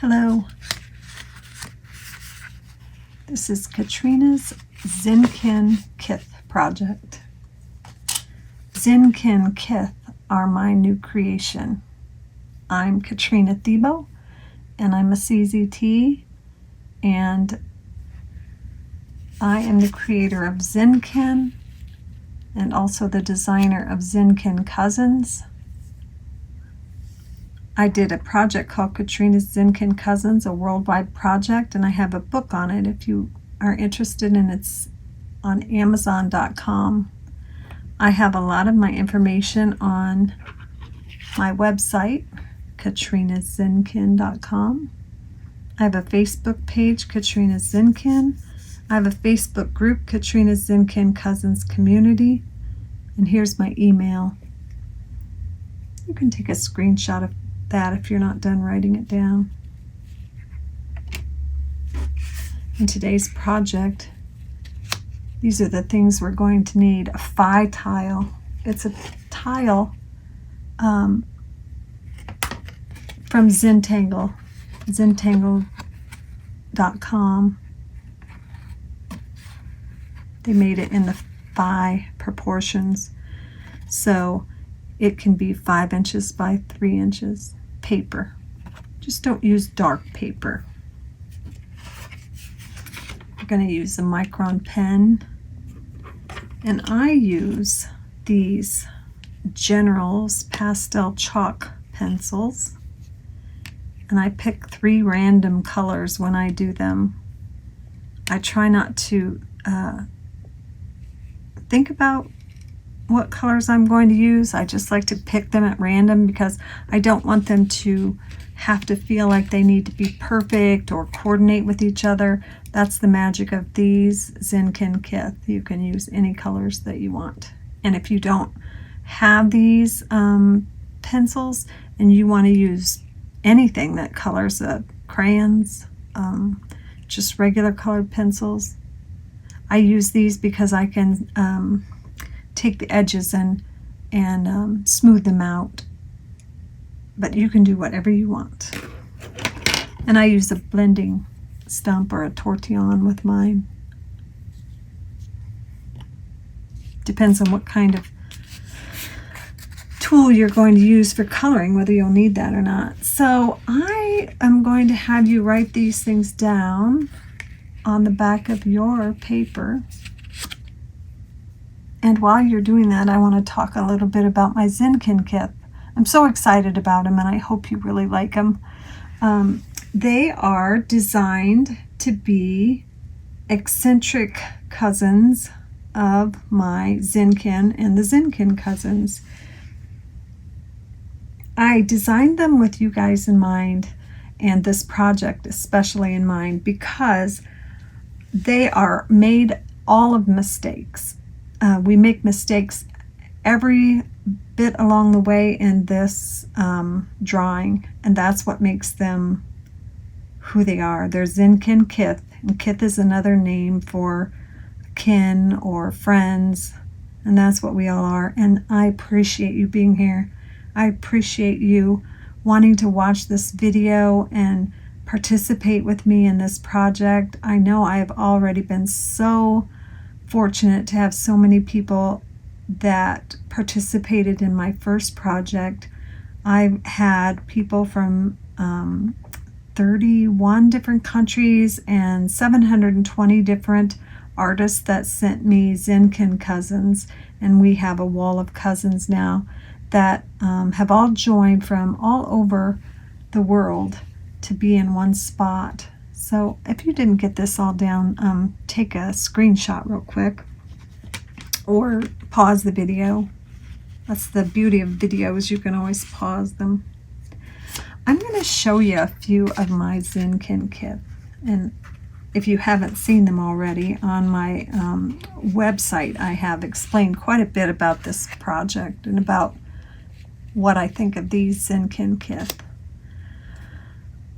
Hello, this is Katrina's Zen Kin Kith project. Zen Kin Kith are my new creation. I'm Katrina Thiebaud, and I'm a CZT, and I am the creator of Zen Kin and also the designer of Zen Kin Cousins. I did a project called Katrina's Zen Kin Cousins, a worldwide project, and I have a book on it if you are interested, and it's on Amazon.com. I have a lot of my information on my website, KatrinaZenkin.com. I have a Facebook page, Katrina Zen Kin. I have a Facebook group, Katrina Zen Kin Cousins Community, and here's my email. You can take a screenshot of that if you're not done writing it down. In today's project, these are the things we're going to need. A Phi tile. It's a tile from Zentangle, Zentangle.com. They made it in the Phi proportions, so it can be 5 inches by 3 inches. Paper. Just don't use dark paper. I'm going to use a micron pen, and I use these General's pastel chalk pencils, and I pick 3 random colors when I do them. I try not to think about what colors I'm going to use. I just like to pick them at random because I don't want them to have to feel like they need to be perfect or coordinate with each other. That's the magic of these Zen Kin Kith. You can use any colors that you want. And if you don't have these pencils and you want to use anything that colors, crayons, just regular colored pencils, I use these because I can take the edges and smooth them out, but you can do whatever you want. And I use a blending stump or a tortillon with mine. Depends on what kind of tool you're going to use for coloring, whether you'll need that or not. So I am going to have you write these things down on the back of your paper. And while you're doing that, I want to talk a little bit about my Zen Kin Kith. I'm so excited about them, and I hope you really like them. They are designed to be eccentric cousins of my Zen Kin and the Zen Kin Cousins. I designed them with you guys in mind, and this project especially in mind, because they are made all of mistakes. We make mistakes every bit along the way in this drawing, and that's what makes them who they are. They're Zen Kin Kith, and Kith is another name for kin or friends, and that's what we all are. And I appreciate you being here. I appreciate you wanting to watch this video and participate with me in this project. I know I have already been so fortunate to have so many people that participated in my first project. I've had people from 31 different countries and 720 different artists that sent me Zen Kin Cousins, and we have a wall of cousins now that have all joined from all over the world to be in one spot. So if you didn't get this all down, take a screenshot real quick or pause the video. That's the beauty of videos. You can always pause them. I'm going to show you a few of my Zen Kin Kith. And if you haven't seen them already, on my website, I have explained quite a bit about this project and about what I think of these Zen Kin Kith.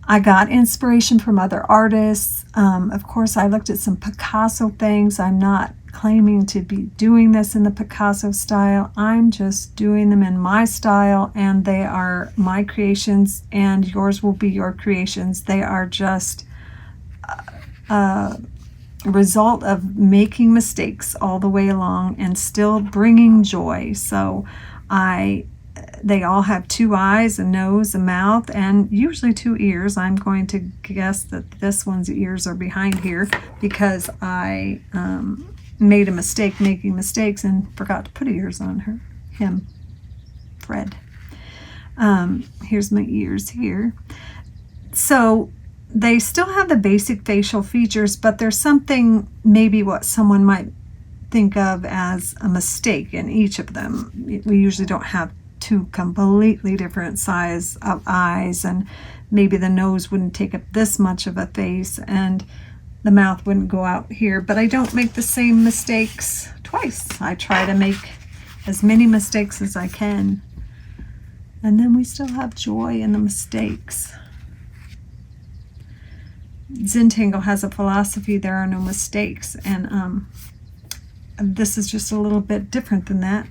I got inspiration from other artists. Of course, I looked at some Picasso things. I'm not claiming to be doing this in the Picasso style. I'm just doing them in my style, and they are my creations, and yours will be your creations. They are just a result of making mistakes all the way along and still bringing joy. So they all have 2 eyes, a nose, a mouth, and usually 2 ears. I'm going to guess that this one's ears are behind here because I made a mistake making mistakes and forgot to put ears on him, Fred. Here's my ears here. So they still have the basic facial features, but there's something, maybe what someone might think of as a mistake in each of them. We usually don't have 2 completely different size of eyes, and maybe the nose wouldn't take up this much of a face and the mouth wouldn't go out here, but I don't make the same mistakes twice. I try to make as many mistakes as I can, and then we still have joy in the mistakes. Zentangle has a philosophy, there are no mistakes, and this is just a little bit different than that.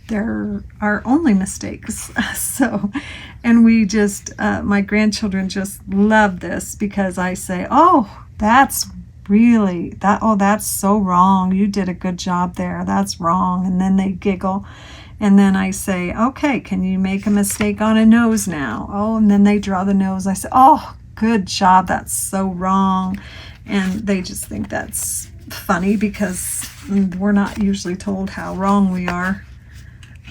There are only mistakes. So, and we just, my grandchildren just love this because I say, oh, that's so wrong. You did a good job there. That's wrong. And then they giggle. And then I say, okay, can you make a mistake on a nose now? Oh, and then they draw the nose. I say, oh, good job. That's so wrong. And they just think that's funny because we're not usually told how wrong we are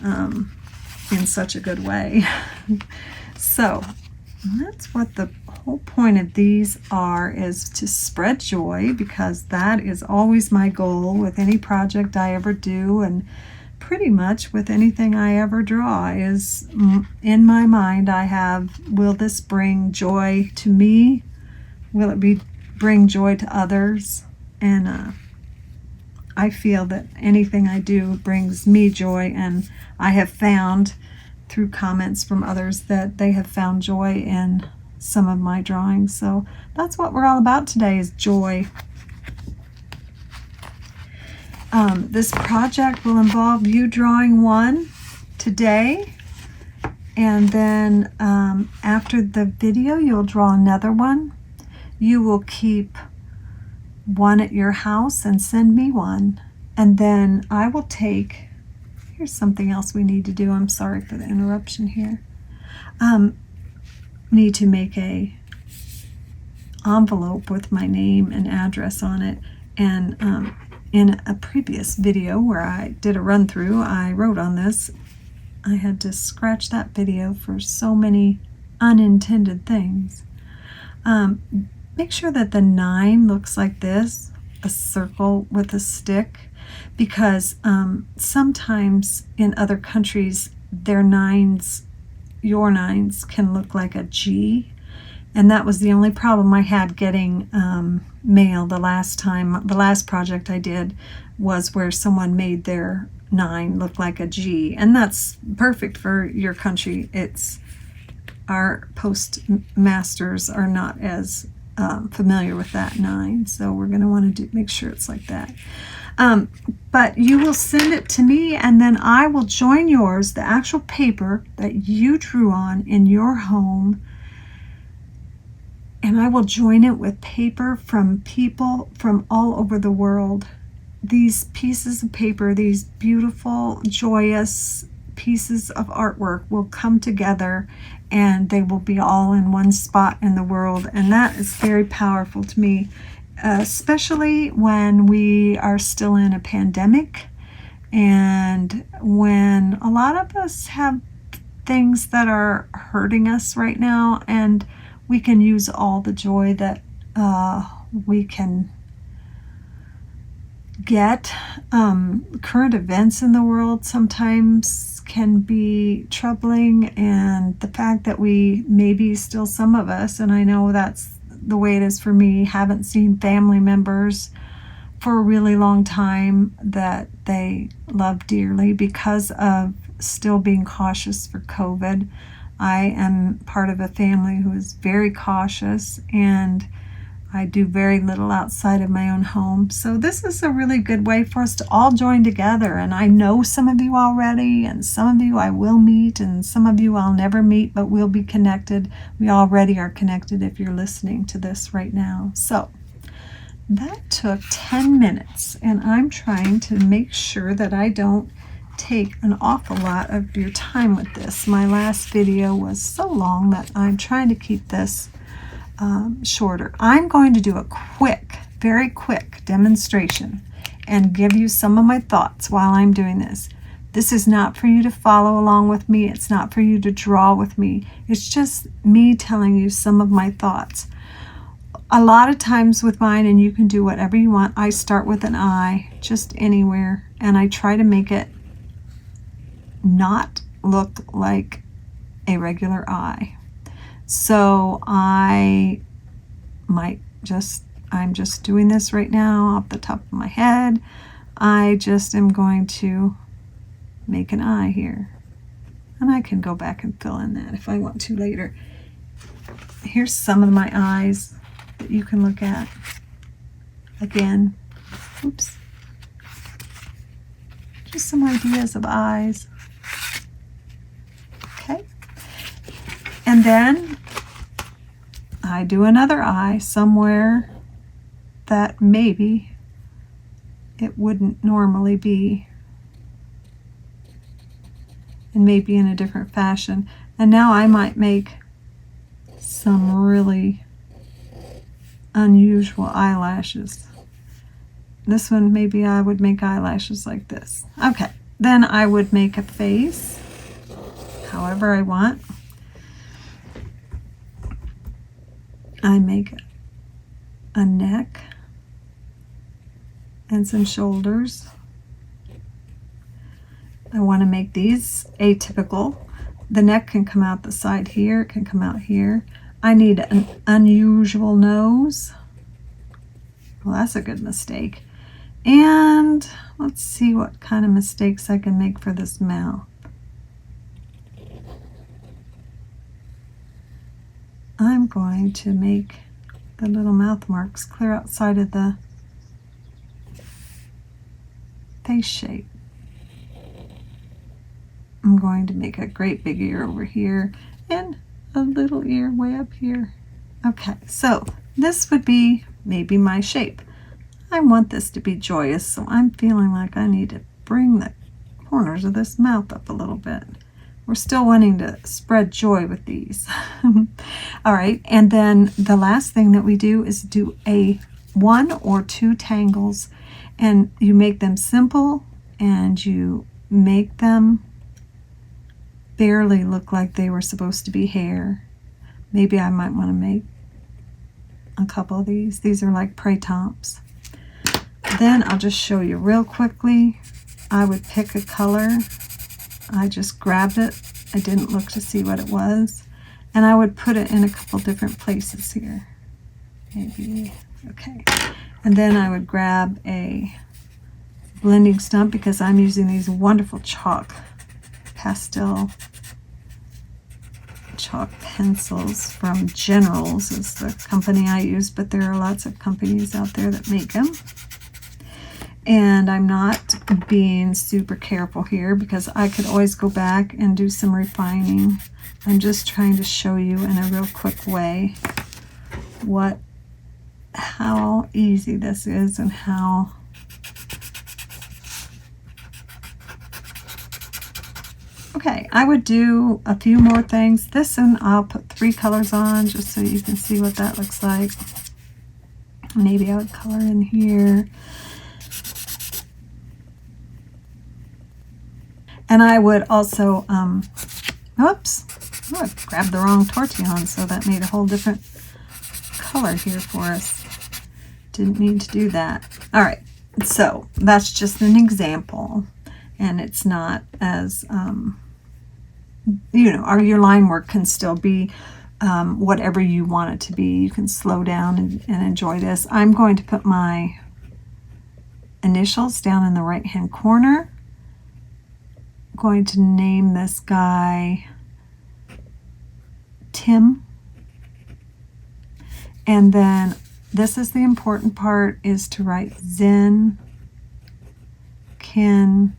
in such a good way. So that's what the whole point of these are, is to spread joy, because that is always my goal with any project I ever do, and pretty much with anything I ever draw. Is in my mind I have, will this bring joy to me? Will it bring joy to others? And I feel that anything I do brings me joy, and I have found through comments from others that they have found joy in some of my drawings. So that's what we're all about today, is joy. This project will involve you drawing one today, and then after the video you'll draw another one. You will keep one at your house and send me one, and then I will take, here's something else we need to do. I'm sorry for the interruption here. Need to make a envelope with my name and address on it, and in a previous video where I did a run through, I wrote on this. I had to scratch that video for so many unintended things. Make sure that the 9 looks like this, a circle with a stick, because sometimes in other countries their 9s, your 9s, can look like a G, and that was the only problem I had getting mail the last time. The last project I did was where someone made their 9 look like a G, and that's perfect for your country. It's our postmasters are not as familiar with that 9, so we're going to want to make sure it's like that. But you will send it to me, and then I will join yours, the actual paper that you drew on in your home, and I will join it with paper from people from all over the world. These pieces of paper, these beautiful, joyous pieces of artwork will come together, and they will be all in one spot in the world, and that is very powerful to me, especially when we are still in a pandemic, and when a lot of us have things that are hurting us right now, and we can use all the joy that we can get. Current events in the world sometimes can be troubling, and the fact that we maybe still, some of us, and I know that's the way it is for me, haven't seen family members for a really long time that they love dearly because of still being cautious for COVID. I am part of a family who is very cautious, and I do very little outside of my own home. So this is a really good way for us to all join together. And I know some of you already, and some of you I will meet, and some of you I'll never meet, but we'll be connected. We already are connected if you're listening to this right now. So that took 10 minutes, and I'm trying to make sure that I don't take an awful lot of your time with this. My last video was so long that I'm trying to keep this shorter. I'm going to do a quick, very quick demonstration and give you some of my thoughts while I'm doing this. This is not for you to follow along with me. It's not for you to draw with me. It's just me telling you some of my thoughts. A lot of times with mine, and you can do whatever you want, I start with an eye, just anywhere, and I try to make it not look like a regular eye. So I'm just doing this right now off the top of my head. I just am going to make an eye here. And I can go back and fill in that if I want to later. Here's some of my eyes that you can look at. Again, oops. Just some ideas of eyes. Okay. And then I do another eye somewhere that maybe it wouldn't normally be, and maybe in a different fashion. And now I might make some really unusual eyelashes. This one, maybe I would make eyelashes like this. Okay, then I would make a face however I want. I make a neck and some shoulders. I want to make these atypical. The neck can come out the side here, it can come out here. I need an unusual nose. Well, that's a good mistake. And let's see what kind of mistakes I can make for this mouth. I'm going to make the little mouth marks clear outside of the face shape. I'm going to make a great big ear over here and a little ear way up here. Okay, so this would be maybe my shape. I want this to be joyous, so I'm feeling like I need to bring the corners of this mouth up a little bit. We're still wanting to spread joy with these. All right, and then the last thing that we do is do a 1 or 2 tangles, and you make them simple and you make them barely look like they were supposed to be hair. Maybe I might want to make a couple of these. These are like printemps. Then I'll just show you real quickly. I would pick a color. I just grabbed it. I didn't look to see what it was. And I would put it in a couple different places here. Maybe, okay. And then I would grab a blending stump because I'm using these wonderful pastel chalk pencils from Generals is the company I use, but there are lots of companies out there that make them. And I'm not being super careful here because I could always go back and do some refining. I'm just trying to show you in a real quick way how easy this is and how okay, I would do a few more things. This one I'll put 3 colors on just so you can see what that looks like. Maybe I would color in here. And I would also, oops, oh, I grabbed the wrong tortillon, so that made a whole different color here for us. Didn't mean to do that. All right, so that's just an example, and it's not as, your line work can still be whatever you want it to be. You can slow down and enjoy this. I'm going to put my initials down in the right-hand corner. Going to name this guy Tim, and then this is the important part, is to write Zen Kin,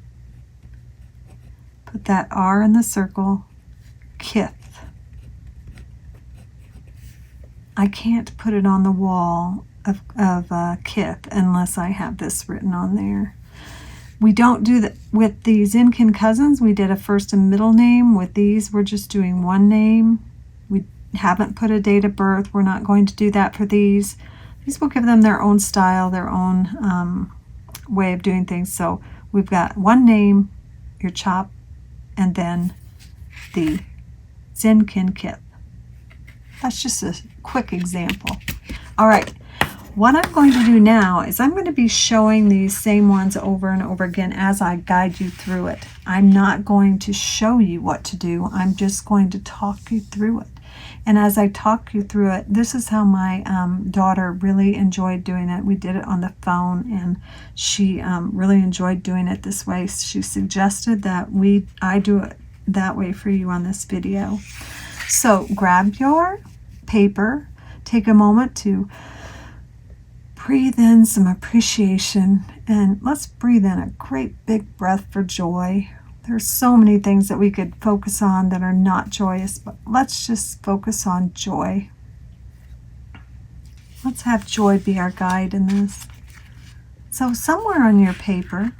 put that R in the circle, Kith. I can't put it on the wall of Kith unless I have this written on there. We don't do that with the Zen Kin Cousins. We did a first and middle name. With these, we're just doing one name. We haven't put a date of birth. We're not going to do that for these. These will give them their own style, their own way of doing things. So we've got one name, your chop, and then the Zen Kin Kith. That's just a quick example. All right, what I'm going to do now is I'm going to be showing these same ones over and over again as I guide you through it. I'm not going to show you what to do. I'm just going to talk you through it. And as I talk you through it, this is how my daughter really enjoyed doing it. We did it on the phone, and she really enjoyed doing it this way. She suggested that I do it that way for you on this video. So grab your paper, take a moment to breathe in some appreciation, and let's breathe in a great big breath for joy. There's so many things that we could focus on that are not joyous, but let's just focus on joy. Let's have joy be our guide in this. So somewhere on your paper,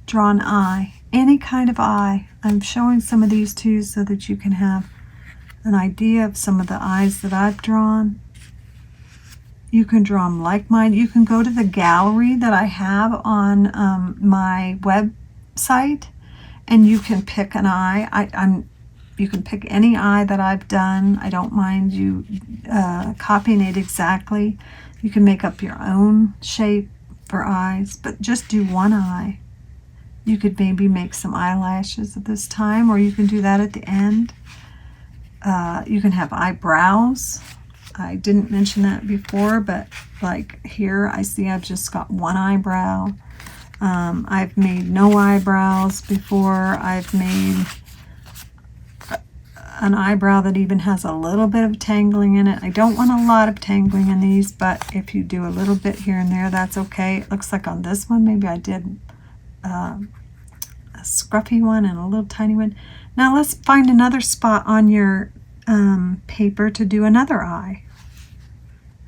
draw an eye, any kind of eye. I'm showing some of these to you so that you can have an idea of some of the eyes that I've drawn. You can draw them like mine. You can go to the gallery that I have on my website, and you can pick an eye. You can pick any eye that I've done. I don't mind you copying it exactly. You can make up your own shape for eyes, but just do one eye. You could maybe make some eyelashes at this time, or you can do that at the end. You can have eyebrows. I didn't mention that before, but like here, I see I've just got one eyebrow. I've made no eyebrows before. I've made an eyebrow that even has a little bit of tangling in it. I don't want a lot of tangling in these, but if you do a little bit here and there, that's okay. It looks like on this one, maybe I did a scruffy one and a little tiny one. Now let's find another spot on your paper to do another eye.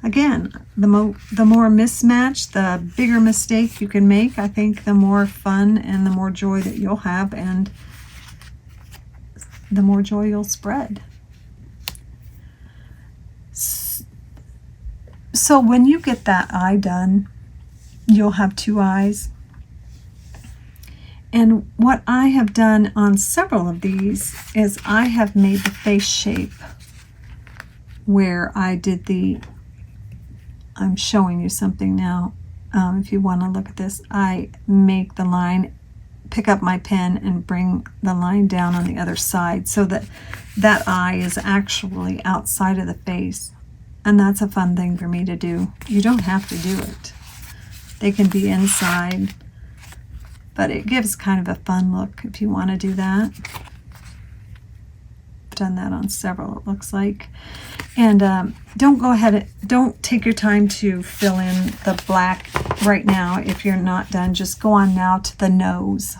Again, the more mismatched, the bigger mistake you can make. I think the more fun and the more joy that you'll have, and the more joy you'll spread. So when you get that eye done, you'll have two eyes. And what I have done on several of these is I have made the face shape where I did I'm showing you something now. If you want to look at this, I make the line, pick up my pen and bring the line down on the other side so that that eye is actually outside of the face. And that's a fun thing for me to do. You don't have to do it. They can be inside. But it gives kind of a fun look if you want to do that. I've done that on several, it looks like. And don't take your time to fill in the black right now. If you're not done, just go on now to the nose.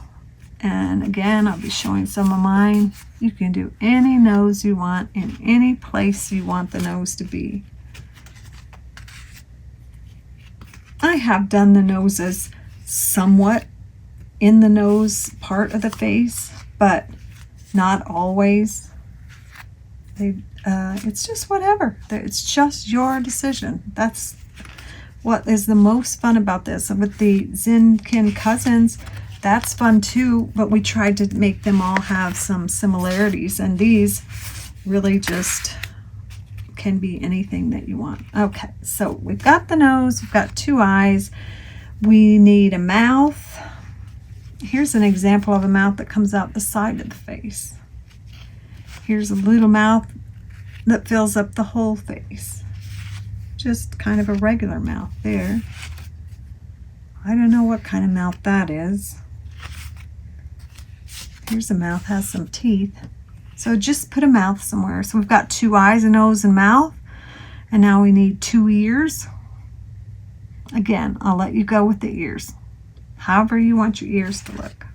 And again, I'll be showing some of mine. You can do any nose you want in any place you want the nose to be. I have done the noses somewhat in the nose part of the face, but not always. It's just whatever. It's just your decision. That's what is the most fun about this. And with the Zen Kin Cousins, that's fun too, but we tried to make them all have some similarities, and these really just can be anything that you want. Okay, so we've got the nose, we've got two eyes, we need a mouth. Here's an example of a mouth that comes out the side of the face. Here's a little mouth that fills up the whole face. Just kind of a regular mouth there. I don't know what kind of mouth that is. Here's a mouth, has some teeth. So just put a mouth somewhere. So we've got two eyes, a nose, and mouth. And now we need 2 ears. Again, I'll let you go with the ears, however you want your ears to look.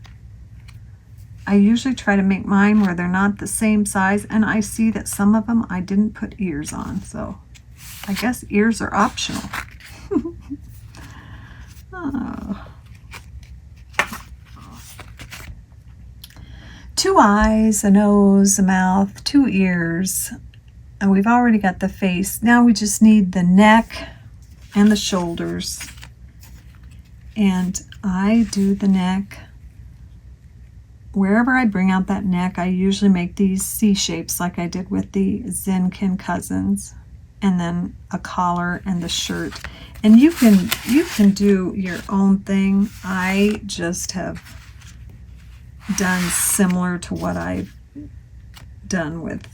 I usually try to make mine where they're not the same size, and I see that some of them I didn't put ears on, so I guess ears are optional. Oh. 2 eyes, a nose, a mouth, 2 ears, and we've already got the face. Now we just need the neck and the shoulders, and I do the neck. Wherever I bring out that neck, I usually make these C shapes like I did with the Zen Kin Cousins, and then a collar and the shirt. And you can do your own thing. I just have done similar to what I've done with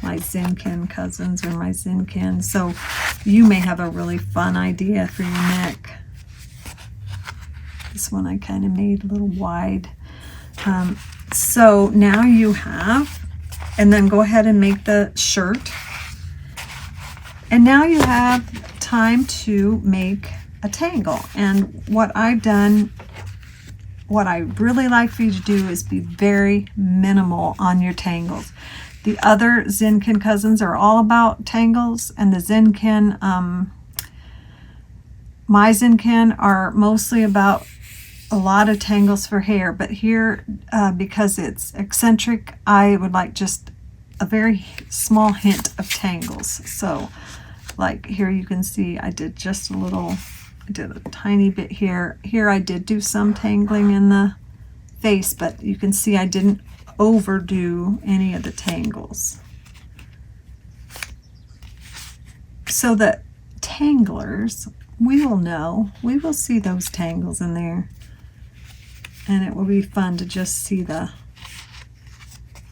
my Zen Kin Cousins or my Zen Kin. So you may have a really fun idea for your neck. This one I kind of made a little wide. So now you have, and then go ahead and make the shirt. And now you have time to make a tangle. And what I've done, what I really like for you to do is be very minimal on your tangles. The other Zen Kin Cousins are all about tangles, and the Zen Kin, my Zen Kin are mostly about a lot of tangles for hair, but here, because it's eccentric, I would like just a very small hint of tangles. So like here you can see I did just a little, I did a tiny bit here. Here I did do some tangling in the face, but you can see I didn't overdo any of the tangles. So the tanglers, we will know, we will see those tangles in there. And it will be fun to just see the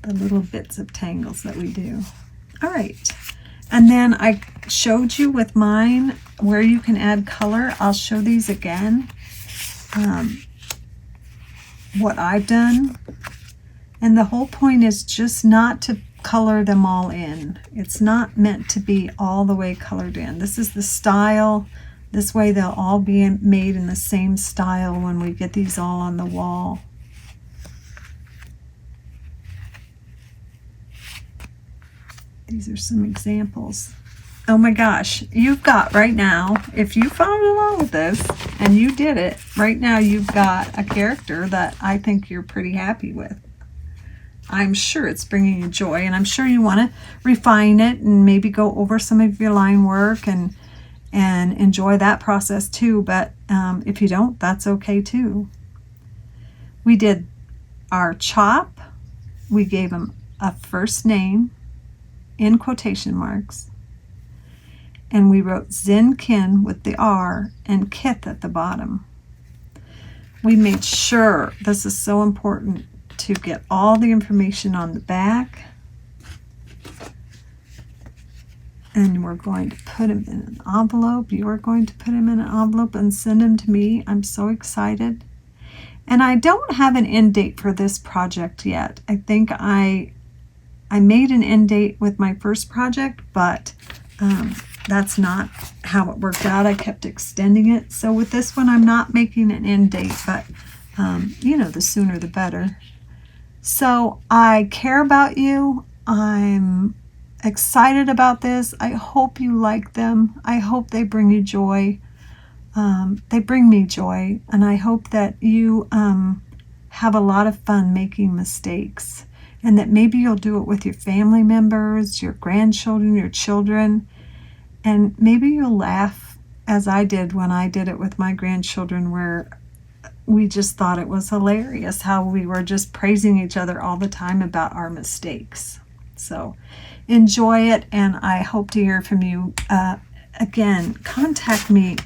little bits of tangles that we do. All right. And then I showed you with mine where you can add color. I'll show these again, what I've done. And the whole point is just not to color them all in. It's not meant to be all the way colored in. This is the style. This way they'll all be made in the same style when we get these all on the wall. These are some examples. Oh my gosh, you've got right now, if you followed along with this and you did it, right now you've got a character that I think you're pretty happy with. I'm sure it's bringing you joy, and I'm sure you want to refine it and maybe go over some of your line work and enjoy that process too, but if you don't, that's okay too. We did our chop. We gave him a first name in quotation marks, and we wrote Zen Kin with the R and Kith at the bottom. We made sure, this is so important, to get all the information on the back. And we're going to put him in an envelope. You are going to put him in an envelope and send him to me. I'm so excited. And I don't have an end date for this project yet. I think I made an end date with my first project, but that's not how it worked out. I kept extending it. So with this one, I'm not making an end date, but you know, the sooner the better. So I care about you. I'm excited about this. I hope you like them. I hope they bring you joy. They bring me joy, and I hope that you have a lot of fun making mistakes, and that maybe you'll do it with your family members, your grandchildren, your children, and maybe you'll laugh as I did when I did it with my grandchildren, where we just thought it was hilarious how we were just praising each other all the time about our mistakes. So enjoy it, and I hope to hear from you. Again, contact me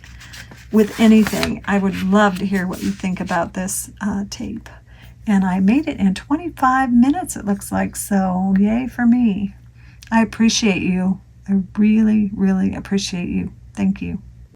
with anything. I would love to hear what you think about this tape. And I made it in 25 minutes, it looks like, so yay for me. I appreciate you. I really, really appreciate you. Thank you.